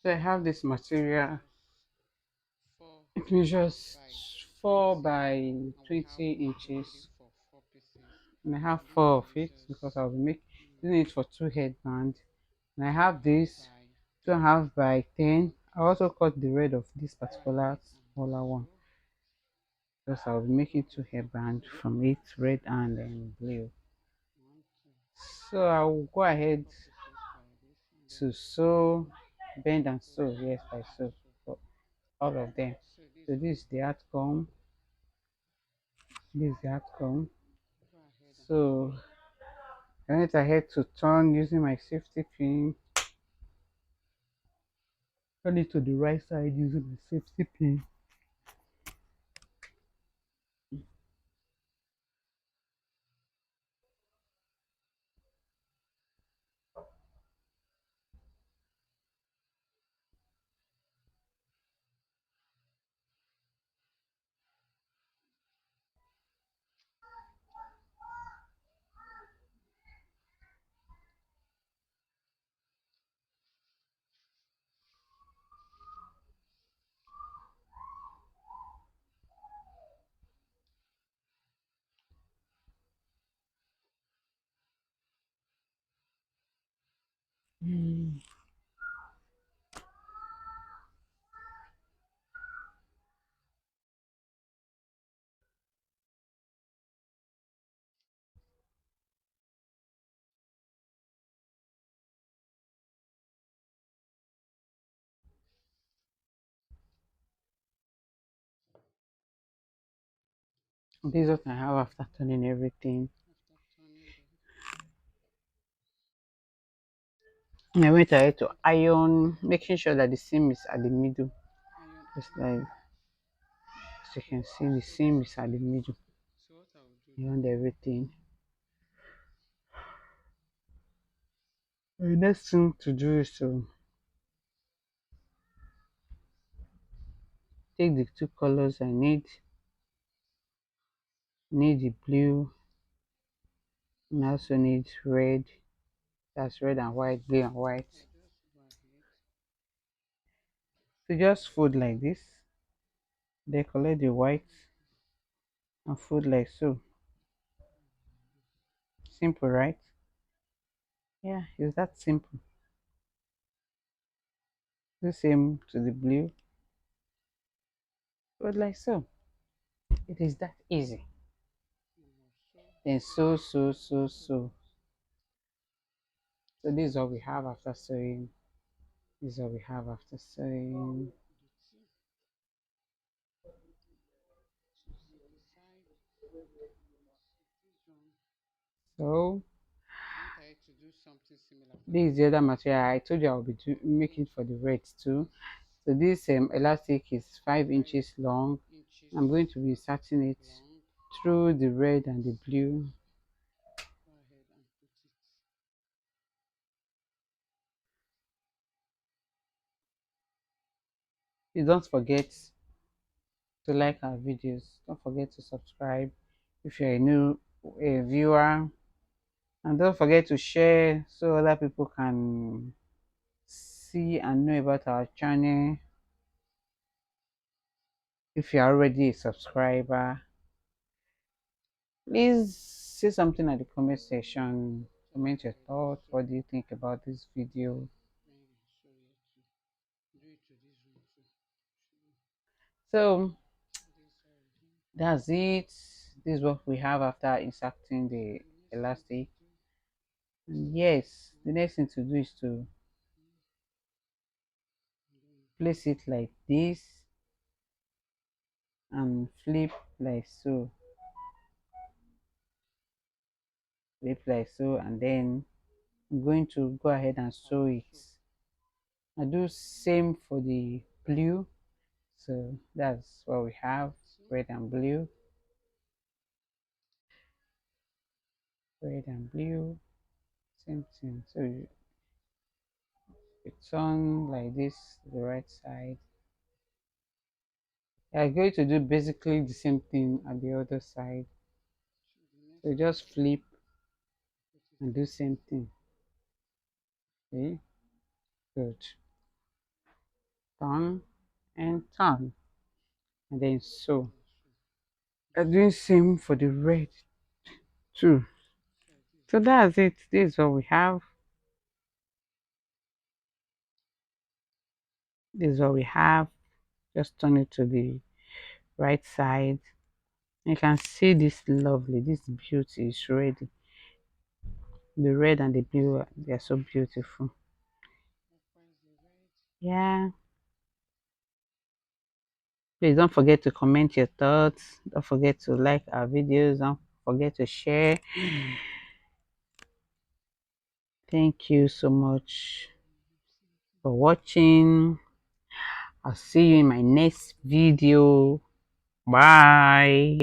So I have this material. It measures 4 by 20 inches, and I have four of it because I'll be using it for two headbands. And I have this 2.5 by 10. I also cut the red of this particular smaller one because I'll be making two headbands from it, red and blue. So I'll go ahead to sew, bend and sew. Yes, I sew for all of them. So this is the outcome. This is the outcome. So I went ahead to turn using my safety pin. Turn it to the right side using the safety pin. Mm. This is what I have after turning everything. And I went ahead to iron, making sure that the seam is at the middle. Just like as you can see, the seam is at the middle. Around everything. The next thing to do is to take the two colors I need the blue, and I also need red. That's red and white, blue and white. So just fold like this, then collect the white and fold like so. Simple, right? Yeah, it's that simple. The same to the blue, fold like so. It is that easy. Then so. So this is what we have after sewing. This is what we have after sewing. So this is the other material I told you I'll be making for the red too. So this elastic is 5 inches long. I'm going to be inserting it through the red and the blue. Please don't forget to like our videos. Don't forget to subscribe if you're a new viewer, and don't forget to share so other people can see and know about our channel. If you're already a subscriber, please say something at the comment section. Comment your thoughts. What do you think about this video? So that's it. This is what we have after inserting the elastic. And yes, the next thing to do is to place it like this and flip like so. Flip like so, and then I'm going to go ahead and sew it. I do same for the blue. So that's what we have, red and blue, red and blue, same thing. So you turn like this to the right side. I'm going to do basically the same thing at the other side. So just flip and do same thing. Okay, good. turn and turn, and then sew. I'm doing same for the red too. So that's it. This is what we have. This is what we have. Just turn it to the right side. You can see this lovely, this beauty is ready. The red and the blue, they are so beautiful. Yeah. Please don't forget to comment your thoughts. Don't forget to like our videos. Don't forget to share. Thank you so much for watching. I'll see you in my next video. Bye.